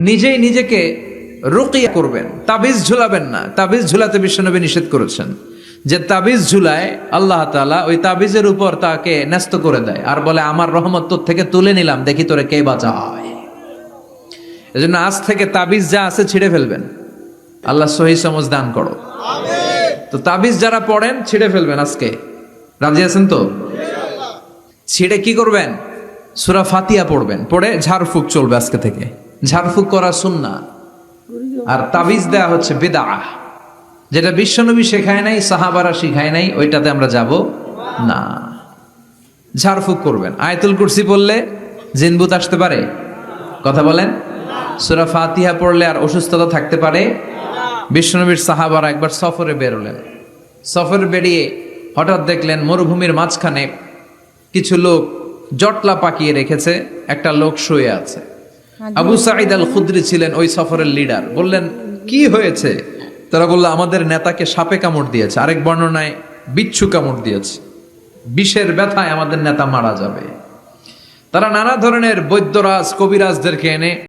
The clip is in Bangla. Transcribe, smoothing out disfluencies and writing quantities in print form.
নিজেই নিজেকে রুকিয়া করবেন, তাবিজ ঝুলাবেন না। তাবিজ ঝুলাতে বিশ্বনবী নিষেধ করেছেন। যে তাবিজ ঝুলায় আল্লাহ তাআলা ওই তাবিজের উপর তাকে ন্যস্ত করে দেয় আর বলে আমার রহমত তোর থেকে তুলে নিলাম, দেখি তোরে কে বাঁচায়। এজন্য আজ থেকে তাবিজ যা আছে ছিঁড়ে ফেলবেন। আল্লাহ সহি সমঝ দান করো। তো তাবিজ যারা পড়েন ছিঁড়ে ফেলবেন আজকে। রাজি আছেন তো? ছিঁড়ে কি করবেন? সূরা ফাতিহা পড়বেন, পড়ে ঝাড়ফুঁক চলবে আজকে থেকে। ঝাড়ফুঁক করা সুন্নাহ। আর তাবিজ দেয়া হচ্ছে বিদআহ, যেটা বিশ্বনবী শেখায় নাই, সাহাবারা শিখায় নাই, ওইটাতে আমরা যাব না। ঝাড়ফুঁক করবেন। আয়াতুল কুরসি পড়লে জিনভূত আসতে পারে? কথা বলেন। সূরা ফাতিহা পড়লে আর অসুস্থতা থাকতে পারে? বিশ্বনবীর সাহাবারা একবার সফরে বেরোলেন। সফরে বেরিয়ে হঠাৎ দেখলেন মরুভূমির মাঝখানে কিছু লোক জটলা পাকিয়ে রেখেছে, একটা লোক শুয়ে আছে। আবু সাঈদ আল খুদরি ছিলেন ওই সফরের লিডার। বললেন কি হয়েছে? তারা বলল আমাদের নেতাকে সাপে কামড় দিয়েছে, আরেক বর্ণনায় বিচ্ছু কামড় দিয়েছে, বিষের ব্যথায় আমাদের নেতা মারা যাবে। তারা নানা ধরনের বৈদ্যরাজ কবিরাজদেরকে এনে